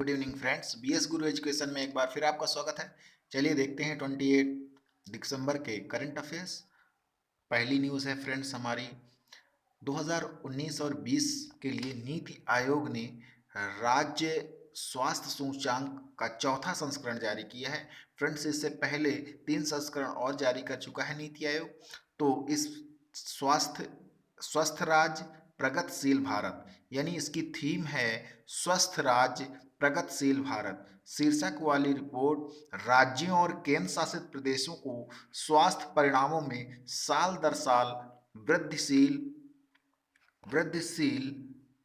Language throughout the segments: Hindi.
गुड इवनिंग फ्रेंड्स, बीएस गुरु एजुकेशन में एक बार फिर आपका स्वागत है। चलिए देखते हैं 28 दिसंबर के करंट अफेयर्स। पहली न्यूज़ है फ्रेंड्स हमारी 2019 और 20 के लिए नीति आयोग ने राज्य स्वास्थ्य सूचांक का चौथा संस्करण जारी किया है। फ्रेंड्स, इससे पहले 3 संस्करण और जारी कर चुका है नीति आयोग। तो इस स्वास्थ्य स्वस्थ राज्य प्रगतिशील भारत, यानी इसकी थीम है स्वस्थ राज्य प्रगतिशील भारत। शीर्षक वाली रिपोर्ट राज्यों और केंद्र शासित प्रदेशों को स्वास्थ्य परिणामों में साल दर साल वृद्धिशील वृद्धिशील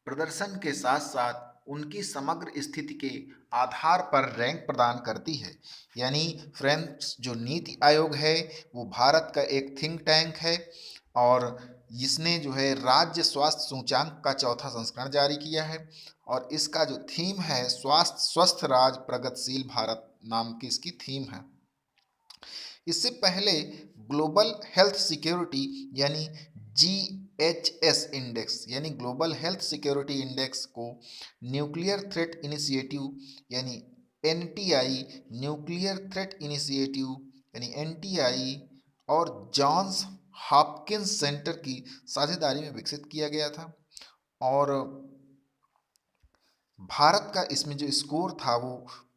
प्रदर्शन के साथ साथ उनकी समग्र स्थिति के आधार पर रैंक प्रदान करती है। यानी फ्रेंड्स, जो नीति आयोग है वो भारत का एक थिंक टैंक है और इसने जो है राज्य स्वास्थ्य सूचांक का चौथा संस्करण जारी किया है और इसका जो थीम है स्वास्थ्य स्वस्थ राज्य प्रगतिशील भारत नाम की इसकी थीम है। इससे पहले ग्लोबल हेल्थ सिक्योरिटी यानी GHS इंडेक्स यानी ग्लोबल हेल्थ सिक्योरिटी इंडेक्स को न्यूक्लियर थ्रेट इनिशिएटिव यानी NTI, न्यूक्लियर थ्रेट इनिशिएटिव यानी NTI और जॉन्स हॉपकिंस सेंटर की साझेदारी में विकसित किया गया था। और भारत का इसमें जो स्कोर था वो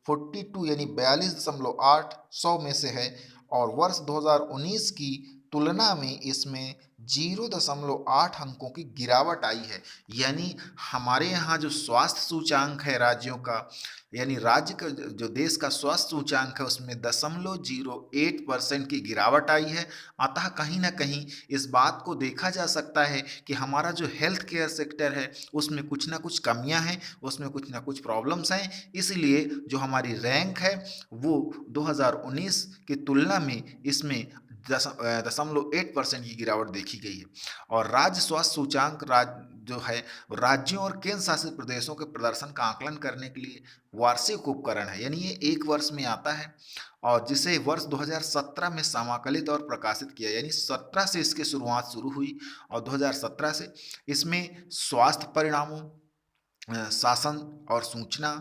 42 यानी 42.8 100 में से है और वर्ष 2019 की तुलना में इसमें 0.8 अंकों की गिरावट आई है। यानी हमारे यहाँ जो स्वास्थ्य सूचांक है राज्यों का, यानी राज्य का जो देश का स्वास्थ्य सूचांक है उसमें 0.08% की गिरावट आई है। अतः कहीं ना कहीं इस बात को देखा जा सकता है कि हमारा जो हेल्थ केयर सेक्टर है उसमें कुछ ना कुछ कमियां हैं, उसमें कुछ ना कुछ प्रॉब्लम्स हैं। इसलिए जो हमारी रैंक है वो 2019 की तुलना में इसमें 0.8% की गिरावट देखी गई है। और राज्य स्वास्थ्य सूचांक जो है राज्यों और केंद्र शासित प्रदेशों के प्रदर्शन का आकलन करने के लिए वार्षिक उपकरण है, यानी ये एक वर्ष में आता है और जिसे वर्ष 2017 में समाकलित और प्रकाशित किया, यानी 17 से इसकी शुरुआत शुरू हुई और 2017 से इसमें स्वास्थ्य परिणामों, शासन और सूचना,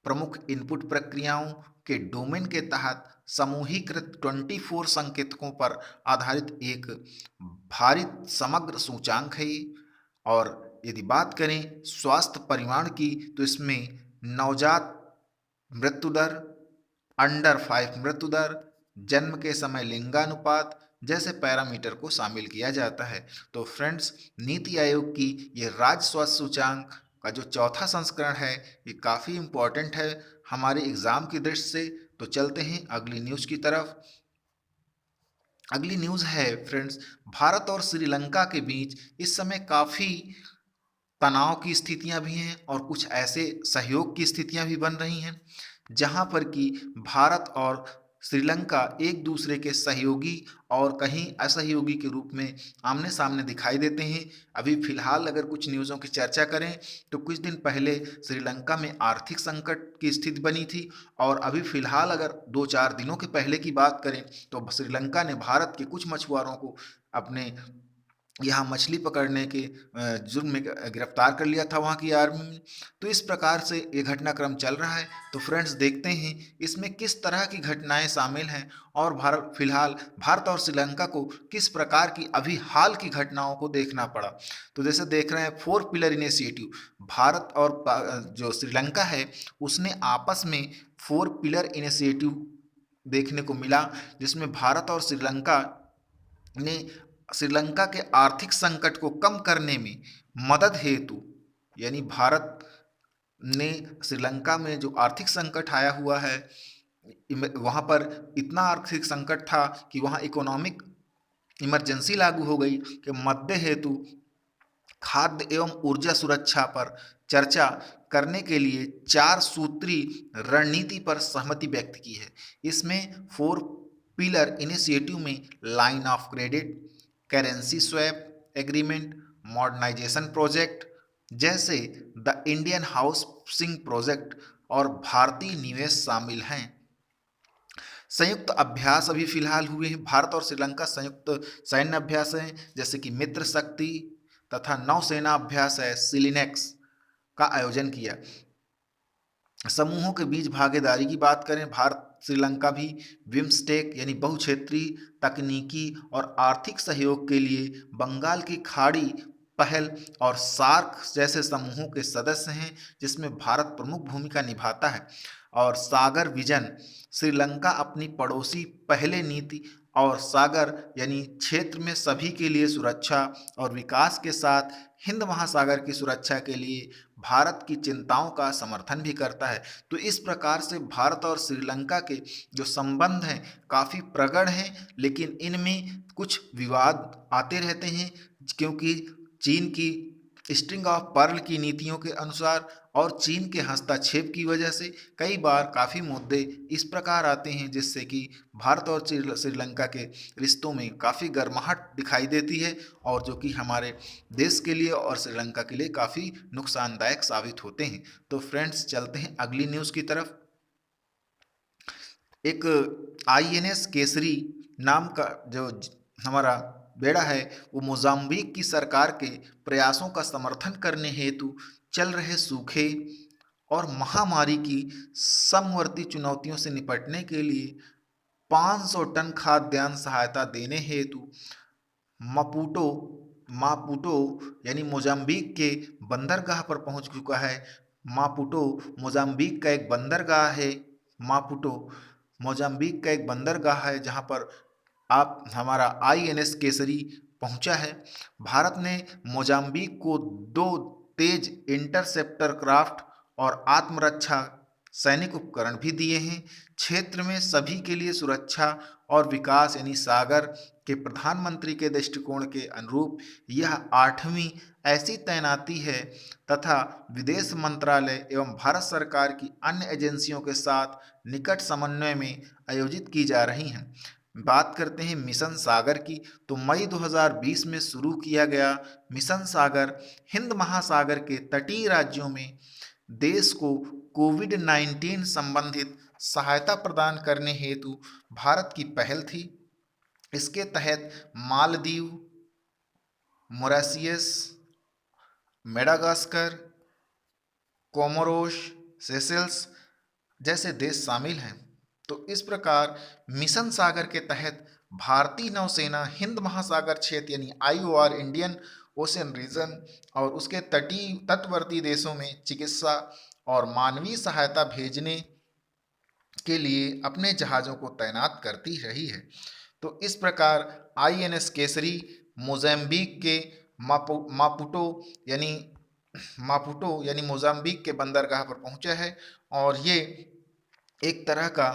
प्रमुख इनपुट प्रक्रियाओं के डोमेन के तहत समूहीकृत 24 संकेतकों पर आधारित एक भारित समग्र सूचांक है ये। और यदि बात करें स्वास्थ्य परिमाण की तो इसमें नवजात मृत्यु दर, अंडर 5 मृत्यु दर, जन्म के समय लिंगानुपात जैसे पैरामीटर को शामिल किया जाता है। तो फ्रेंड्स, नीति आयोग की ये राज्य स्वास्थ्य सूचांक का जो चौथा संस्करण है ये काफ़ी इम्पोर्टेंट है हमारे एग्जाम की दृष्टि से। तो चलते हैं अगली न्यूज़ की तरफ। अगली न्यूज़ है फ्रेंड्स, भारत और श्रीलंका के बीच इस समय काफ़ी तनाव की स्थितियां भी हैं और कुछ ऐसे सहयोग की स्थितियां भी बन रही हैं जहां पर कि भारत और श्रीलंका एक दूसरे के सहयोगी और कहीं असहयोगी के रूप में आमने सामने दिखाई देते हैं। अभी फिलहाल अगर कुछ न्यूज़ों की चर्चा करें तो कुछ दिन पहले श्रीलंका में आर्थिक संकट की स्थिति बनी थी और अभी फिलहाल अगर 2-4 दिनों के पहले की बात करें तो श्रीलंका ने भारत के कुछ मछुआरों को अपने यहाँ मछली पकड़ने के जुर्म में गिरफ्तार कर लिया था वहाँ की आर्मी ने। तो इस प्रकार से ये घटनाक्रम चल रहा है। तो फ्रेंड्स, देखते हैं इसमें किस तरह की घटनाएं शामिल हैं और भारत और श्रीलंका को किस प्रकार की अभी हाल की घटनाओं को देखना पड़ा। तो जैसे देख रहे हैं 4 पिलर इनिशिएटिव, भारत और जो श्रीलंका है उसने आपस में 4 पिलर इनिशिएटिव देखने को मिला जिसमें भारत और श्रीलंका ने श्रीलंका के आर्थिक संकट को कम करने में मदद हेतु, यानी भारत ने श्रीलंका में जो आर्थिक संकट आया हुआ है वहाँ पर इतना आर्थिक संकट था कि वहाँ इकोनॉमिक इमरजेंसी लागू हो गई कि मद्दे हेतु खाद्य एवं ऊर्जा सुरक्षा पर चर्चा करने के लिए 4 सूत्री रणनीति पर सहमति व्यक्त की है। इसमें 4 पिलर इनिशिएटिव में line of credit, currency swap agreement, modernisation project जैसे द इंडियन हाउसिंग प्रोजेक्ट और भारतीय निवेश शामिल हैं। संयुक्त अभ्यास अभी फिलहाल हुए हैं, भारत और श्रीलंका संयुक्त सैन्य अभ्यास हैं जैसे कि मित्र शक्ति तथा नौसेना अभ्यास है सिलिनेक्स का आयोजन किया। समूहों के बीच भागीदारी की बात करें, भारत श्रीलंका भी बिम्स्टेक यानी बहुक्षेत्रीय तकनीकी और आर्थिक सहयोग के लिए बंगाल की खाड़ी पहल और सार्क जैसे समूहों के सदस्य हैं, जिसमें भारत प्रमुख भूमिका निभाता है। और सागर विजन, श्रीलंका अपनी पड़ोसी पहले नीति और सागर यानी क्षेत्र में सभी के लिए सुरक्षा और विकास के साथ हिंद महासागर की सुरक्षा के लिए भारत की चिंताओं का समर्थन भी करता है। तो इस प्रकार से भारत और श्रीलंका के जो संबंध हैं काफ़ी प्रगाढ़ हैं, लेकिन इनमें कुछ विवाद आते रहते हैं, क्योंकि चीन की स्ट्रिंग ऑफ पर्ल की नीतियों के अनुसार और चीन के हस्तक्षेप की वजह से कई बार काफ़ी मुद्दे इस प्रकार आते हैं, जिससे कि भारत और श्रीलंका के रिश्तों में काफ़ी गर्माहट दिखाई देती है, और जो कि हमारे देश के लिए और श्रीलंका के लिए काफ़ी नुकसानदायक साबित होते हैं। तो फ्रेंड्स, चलते हैं अगली न्यूज़ की तरफ। एक आईएनएस केसरी नाम का जो हमारा बेड़ा है, वो मोजाम्बिक की सरकार के प्रयासों का समर्थन करने हेतु चल रहे सूखे और महामारी की समवर्ती चुनौतियों से निपटने के लिए 500 टन खाद्यान्न सहायता देने हेतु मपूटो मापुटो यानी मोजाम्बिक के बंदरगाह पर पहुंच चुका है। मापुटो मोजाम्बिक का एक बंदरगाह है। मापुटो मोजाम्बिक का एक बंदरगाह है, जहां पर आप हमारा आईएनएस केसरी पहुंचा है। भारत ने मोजाम्बिक को 2 तेज इंटरसेप्टर क्राफ्ट और आत्मरक्षा सैनिक उपकरण भी दिए हैं। क्षेत्र में सभी के लिए सुरक्षा और विकास यानी सागर के प्रधानमंत्री के दृष्टिकोण के अनुरूप यह 8वीं ऐसी तैनाती है तथा विदेश मंत्रालय एवं भारत सरकार की अन्य एजेंसियों के साथ निकट समन्वय में आयोजित की जा रही हैं। बात करते हैं मिशन सागर की, तो मई 2020 में शुरू किया गया मिशन सागर हिंद महासागर के तटीय राज्यों में देश को कोविड-19 संबंधित सहायता प्रदान करने हेतु भारत की पहल थी। इसके तहत Maldives, Mauritius, Madagascar, Comoros, Seychelles जैसे देश शामिल हैं। तो इस प्रकार मिशन सागर के तहत भारतीय नौसेना हिंद महासागर क्षेत्र यानी आईओआर इंडियन ओशन रीजन और उसके तटीय तटवर्ती देशों में चिकित्सा और मानवीय सहायता भेजने के लिए अपने जहाज़ों को तैनात करती रही है। तो इस प्रकार आईएनएस केसरी मोजाम्बिक के मापुटो यानी मोजाम्बिक के बंदरगाह पर पहुंचा है, और ये एक तरह का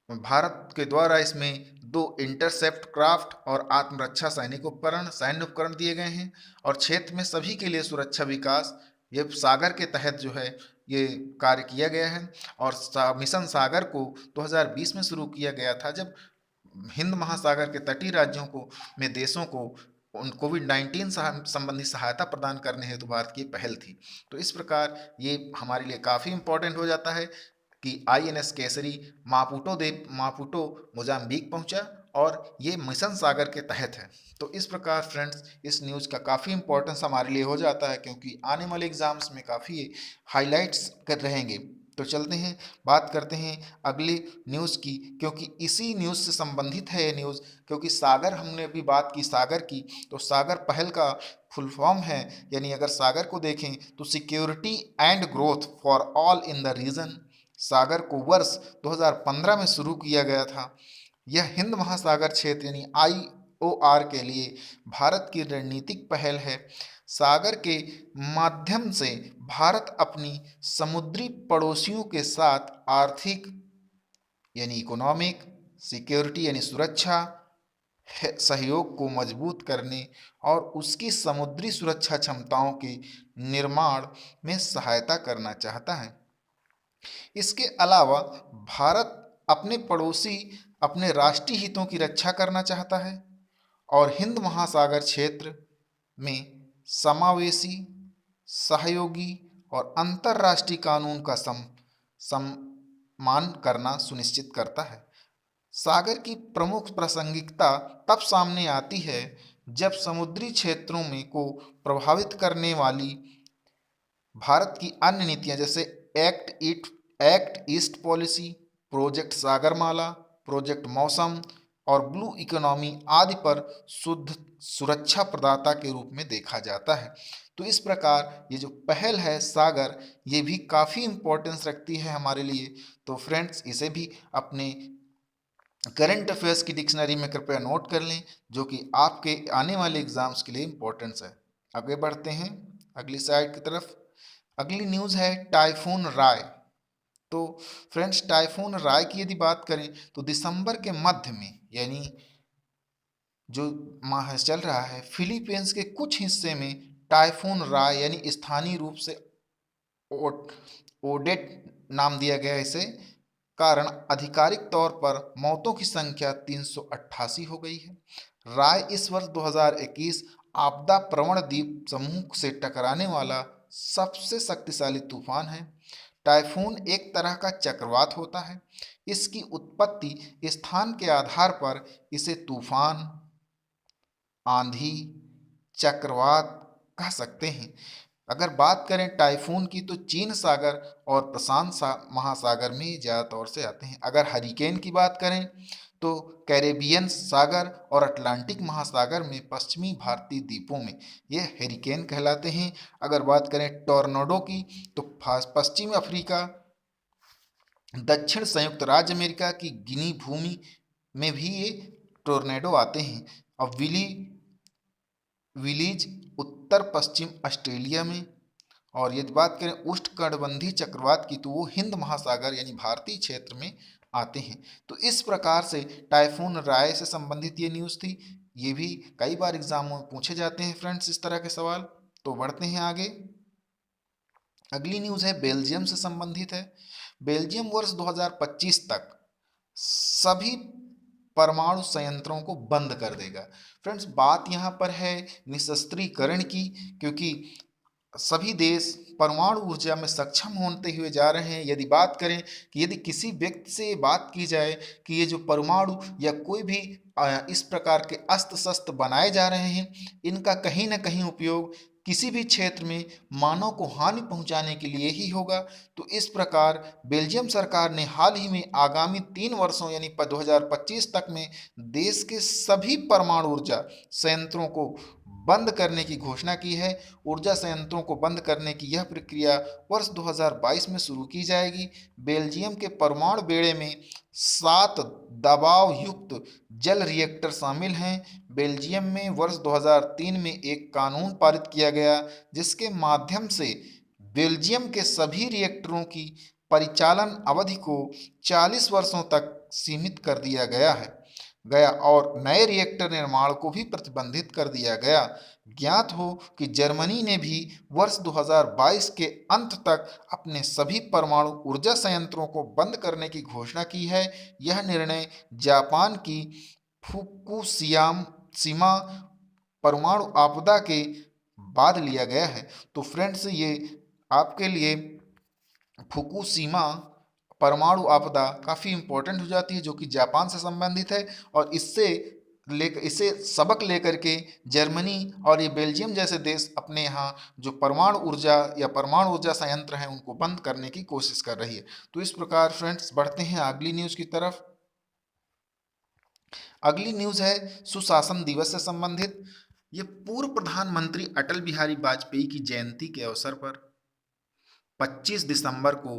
भारत के द्वारा इसमें 2 इंटरसेप्ट क्राफ्ट और आत्मरक्षा सैन्य उपकरण दिए गए हैं, और क्षेत्र में सभी के लिए सुरक्षा विकास ये सागर के तहत जो है ये कार्य किया गया है। और मिशन सागर को 2020 में शुरू किया गया था, जब हिंद महासागर के तटीय राज्यों को में देशों को उन कोविड-19 संबंधी सहायता प्रदान करने हेतु भारत की पहल थी। तो इस प्रकार ये हमारे लिए काफ़ी इम्पोर्टेंट हो जाता है कि आईएनएस केसरी मापुटो मोजाम्बिक पहुंचा, और ये मिशन सागर के तहत है। तो इस प्रकार फ्रेंड्स, इस न्यूज़ का काफ़ी इम्पोर्टेंस हमारे लिए हो जाता है, क्योंकि आने वाले एग्जाम्स में काफ़ी हाइलाइट्स कर रहेंगे। तो चलते हैं, बात करते हैं अगली न्यूज़ की, क्योंकि इसी न्यूज़ से संबंधित है ये न्यूज़। क्योंकि सागर, हमने अभी बात की सागर की, तो सागर पहल का फुल फॉर्म है, यानी अगर सागर को देखें तो security and growth for all in the region. SAGAR को वर्ष 2015 में शुरू किया गया था। यह हिंद महासागर क्षेत्र यानी आईओआर के लिए भारत की रणनीतिक पहल है। सागर के माध्यम से भारत अपनी समुद्री पड़ोसियों के साथ आर्थिक यानी इकोनॉमिक सिक्योरिटी यानी सुरक्षा सहयोग को मजबूत करने और उसकी समुद्री सुरक्षा क्षमताओं के निर्माण में सहायता करना चाहता है। इसके अलावा भारत अपने पड़ोसी अपने राष्ट्रीय हितों की रक्षा करना चाहता है और हिंद महासागर क्षेत्र में समावेशी, सहयोगी और अंतर्राष्ट्रीय कानून का सम्मान करना सुनिश्चित करता है। सागर की प्रमुख प्रासंगिकता तब सामने आती है जब समुद्री क्षेत्रों में को प्रभावित करने वाली भारत की अन्य नीतियां जैसे act act east policy, project Sagarmala, project मौसम और ब्लू इकोनॉमी आदि पर शुद्ध सुरक्षा प्रदाता के रूप में देखा जाता है। तो इस प्रकार ये जो पहल है सागर, ये भी काफ़ी इम्पोर्टेंस रखती है हमारे लिए। तो फ्रेंड्स, इसे भी अपने करंट अफेयर्स की डिक्शनरी में कृपया नोट कर लें, जो कि आपके आने वाले एग्जाम्स के लिए इम्पोर्टेंस है। आगे बढ़ते हैं अगली साइड की तरफ। अगली न्यूज़ है टाइफून राय। तो फ्रेंड्स, टाइफून राय की यदि बात करें तो दिसंबर के मध्य में, यानी जो माह चल रहा है, फिलीपींस के कुछ हिस्से में टाइफून राय यानी स्थानीय रूप से ओडेट नाम दिया गया है इसे, कारण आधिकारिक तौर पर मौतों की संख्या 388 हो गई है। राय इस वर्ष 2021 आपदा प्रवण द्वीप समूह से टकराने वाला सबसे शक्तिशाली तूफान है। टाइफून एक तरह का चक्रवात होता है। इसकी उत्पत्ति स्थान के आधार पर इसे तूफान, आंधी, चक्रवात कह सकते हैं। अगर बात करें टाइफून की तो चीन सागर और प्रशांत महासागर में ज़्यादा तौर से आते हैं। अगर हरिकेन की बात करें तो कैरेबियन सागर और अटलांटिक महासागर में पश्चिमी भारतीय द्वीपों में ये हरिकेन कहलाते हैं। अगर बात करें टॉर्नेडो की तो पश्चिमी अफ्रीका, दक्षिण संयुक्त राज्य अमेरिका की गिनी भूमि में भी ये टोर्नेडो आते हैं। और विलीज उत्तर पश्चिम ऑस्ट्रेलिया में। और यदि बात करें उष्णकटिबंधीय चक्रवात की तो वो हिंद महासागर यानी भारतीय क्षेत्र में आते हैं। तो इस प्रकार से टाइफून राय से संबंधित ये न्यूज़ थी। ये भी कई बार एग्जामों में पूछे जाते हैं फ्रेंड्स इस तरह के सवाल। तो बढ़ते हैं आगे। अगली न्यूज़ है बेल्जियम से संबंधित है। बेल्जियम वर्ष 2025 तक सभी परमाणु संयंत्रों को बंद कर देगा। फ्रेंड्स, बात यहाँ पर है निशस्त्रीकरण की, क्योंकि सभी देश परमाणु ऊर्जा में सक्षम होते हुए जा रहे हैं। यदि बात करें कि यदि किसी व्यक्ति से बात की जाए कि ये जो परमाणु या कोई भी इस प्रकार के अस्त्र शस्त्र बनाए जा रहे हैं, इनका कहीं ना कहीं उपयोग किसी भी क्षेत्र में मानव को हानि पहुंचाने के लिए ही होगा। तो इस प्रकार बेल्जियम सरकार ने हाल ही में आगामी 3 वर्षों यानी 2025 तक में देश के सभी परमाणु ऊर्जा संयंत्रों को बंद करने की घोषणा की है। ऊर्जा संयंत्रों को बंद करने की यह प्रक्रिया वर्ष 2022 में शुरू की जाएगी। बेल्जियम के परमाणु बेड़े में 7 दबाव युक्त जल रिएक्टर शामिल हैं। बेल्जियम में वर्ष 2003 में एक कानून पारित किया गया, जिसके माध्यम से बेल्जियम के सभी रिएक्टरों की परिचालन अवधि को 40 वर्षों तक सीमित कर दिया गया और नए रिएक्टर निर्माण को भी प्रतिबंधित कर दिया गया। ज्ञात हो कि जर्मनी ने भी वर्ष 2022 के अंत तक अपने सभी परमाणु ऊर्जा संयंत्रों को बंद करने की घोषणा की है। यह निर्णय जापान की फुकुशिमा परमाणु आपदा के बाद लिया गया है। तो फ्रेंड्स, ये आपके लिए फुकुशिमा परमाणु आपदा काफ़ी इम्पोर्टेंट हो जाती है, जो कि जापान से संबंधित है। और इसे सबक लेकर के जर्मनी और ये बेल्जियम जैसे देश अपने यहाँ जो परमाणु ऊर्जा या परमाणु ऊर्जा संयंत्र हैं उनको बंद करने की कोशिश कर रही है। तो इस प्रकार फ्रेंड्स, बढ़ते हैं अगली न्यूज़ की तरफ। अगली न्यूज़ है सुशासन दिवस से संबंधित। ये पूर्व प्रधानमंत्री अटल बिहारी वाजपेयी की जयंती के अवसर पर 25 दिसंबर को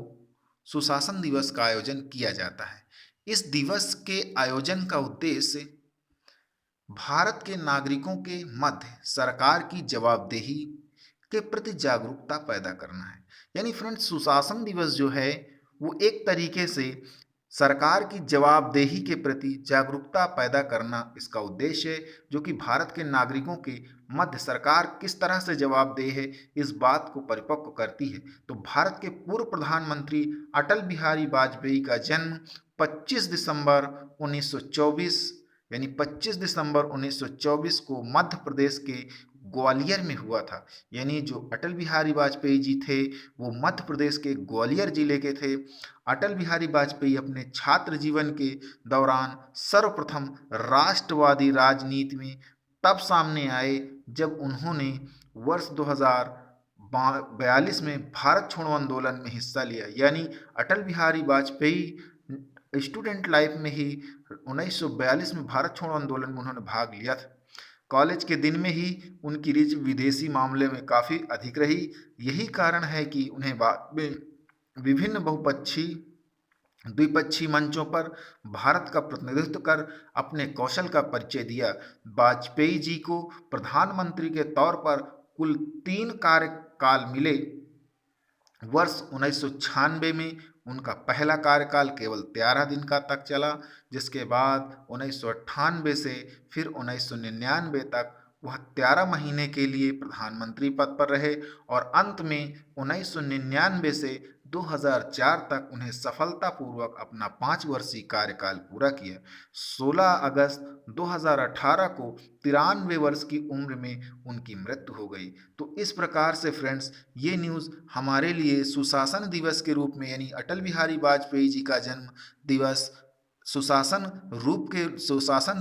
सुशासन दिवस का आयोजन किया जाता है। इस दिवस के आयोजन का उद्देश्य भारत के नागरिकों के मध्य सरकार की जवाबदेही के प्रति जागरूकता पैदा करना है। यानी फ्रेंड्स, सुशासन दिवस जो है वो एक तरीके से सरकार की जवाबदेही के प्रति जागरूकता पैदा करना इसका उद्देश्य है, जो कि भारत के नागरिकों के मध्य सरकार किस तरह से जवाबदेह है इस बात को परिपक्व करती है। तो भारत के पूर्व प्रधानमंत्री अटल बिहारी वाजपेयी का जन्म 25 दिसंबर 1924 यानी 25 दिसंबर 1924 को मध्य प्रदेश के ग्वालियर में हुआ था। यानी जो अटल बिहारी वाजपेयी जी थे वो मध्य प्रदेश के ग्वालियर जिले के थे। अटल बिहारी वाजपेयी अपने छात्र जीवन के दौरान सर्वप्रथम राष्ट्रवादी राजनीति में तब सामने आए जब उन्होंने वर्ष 1942 में भारत छोड़ो आंदोलन में हिस्सा लिया, यानी अटल बिहारी वाजपेयी स्टूडेंट लाइफ में ही 1942 में भारत छोड़ो आंदोलन में उन्होंने भाग लिया था। कॉलेज के दिन में ही उनकी रुचि विदेशी मामले में काफ़ी अधिक रही। यही कारण है कि उन्हें बाद में विभिन्न बहुपक्षीय द्विपक्षीय मंचों पर भारत का प्रतिनिधित्व कर अपने कौशल का परिचय दिया। वाजपेयी जी को प्रधानमंत्री के तौर पर कुल 3 कार्यकाल मिले। वर्ष 1996 में उनका पहला कार्यकाल केवल 13 दिन का तक चला, जिसके बाद 1998 से फिर 1999 तक वह 13 महीने के लिए प्रधानमंत्री पद पर रहे और अंत में 1999 से 2004 तक उन्हें सफलतापूर्वक अपना 5 वर्षीय कार्यकाल पूरा किया। 16 अगस्त 2018 को 93 वर्ष की उम्र में उनकी मृत्यु हो गई। तो इस प्रकार से फ्रेंड्स, ये न्यूज़ हमारे लिए सुशासन दिवस के रूप में, यानी अटल बिहारी वाजपेयी जी का जन्म दिवस सुशासन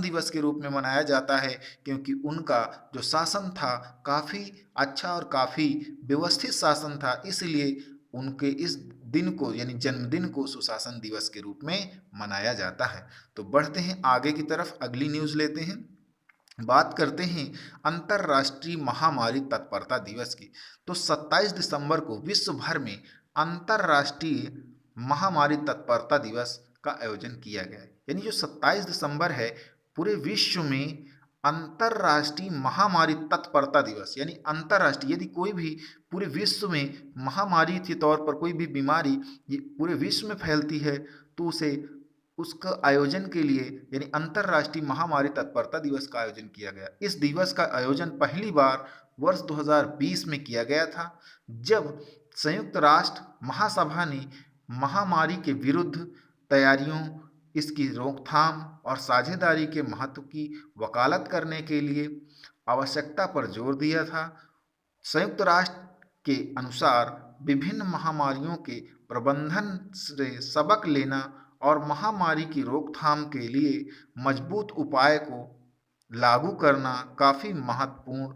दिवस के रूप में मनाया जाता है, क्योंकि उनका जो शासन था काफ़ी अच्छा और काफ़ी व्यवस्थित शासन था। इसलिए उनके इस दिन को, यानी जन्मदिन को सुशासन दिवस के रूप में मनाया जाता है। तो बढ़ते हैं आगे की तरफ, अगली न्यूज़ लेते हैं। बात करते हैं अंतर्राष्ट्रीय महामारी तत्परता दिवस की। तो 27 दिसंबर को विश्व भर में अंतर्राष्ट्रीय महामारी तत्परता दिवस का आयोजन किया गया है। यानी जो 27 दिसंबर है, पूरे विश्व में अंतर्राष्ट्रीय महामारी तत्परता दिवस, यानी अंतर्राष्ट्रीय, यदि कोई भी पूरे विश्व में महामारी के तौर पर कोई भी बीमारी ये पूरे विश्व में फैलती है, तो उसका आयोजन के लिए, यानी अंतर्राष्ट्रीय महामारी तत्परता दिवस का आयोजन किया गया। इस दिवस का आयोजन पहली बार वर्ष 2020 में किया गया था, जब संयुक्त राष्ट्र महासभा ने महामारी के विरुद्ध तैयारियों, इसकी रोकथाम और साझेदारी के महत्व की वकालत करने के लिए आवश्यकता पर जोर दिया था। संयुक्त राष्ट्र के अनुसार विभिन्न महामारियों के प्रबंधन से सबक लेना और महामारी की रोकथाम के लिए मजबूत उपाय को लागू करना काफ़ी महत्वपूर्ण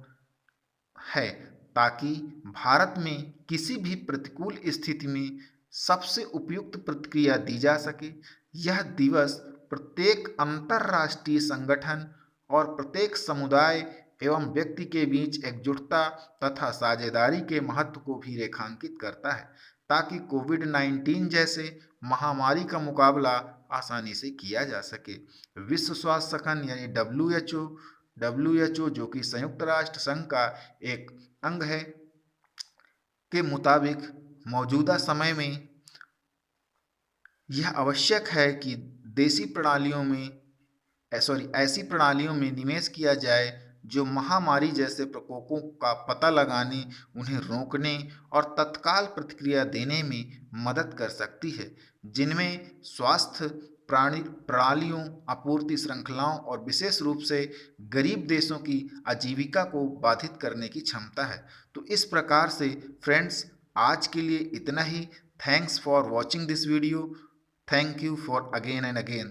है, ताकि भारत में किसी भी प्रतिकूल स्थिति में सबसे उपयुक्त प्रतिक्रिया दी जा सके। यह दिवस प्रत्येक अंतर्राष्ट्रीय संगठन और प्रत्येक समुदाय एवं व्यक्ति के बीच एकजुटता तथा साझेदारी के महत्व को भी रेखांकित करता है, ताकि कोविड-19 जैसे महामारी का मुकाबला आसानी से किया जा सके। विश्व स्वास्थ्य संगठन यानी WHO जो कि संयुक्त राष्ट्र संघ का एक अंग है, के मुताबिक मौजूदा समय में यह आवश्यक है कि ऐसी प्रणालियों में निवेश किया जाए जो महामारी जैसे प्रकोपों का पता लगाने, उन्हें रोकने और तत्काल प्रतिक्रिया देने में मदद कर सकती है, जिनमें स्वास्थ्य प्रणालियों, आपूर्ति श्रृंखलाओं और विशेष रूप से गरीब देशों की आजीविका को बाधित करने की क्षमता है। तो इस प्रकार से फ्रेंड्स, आज के लिए इतना ही। Thanks for watching this video. Thank you for again and again.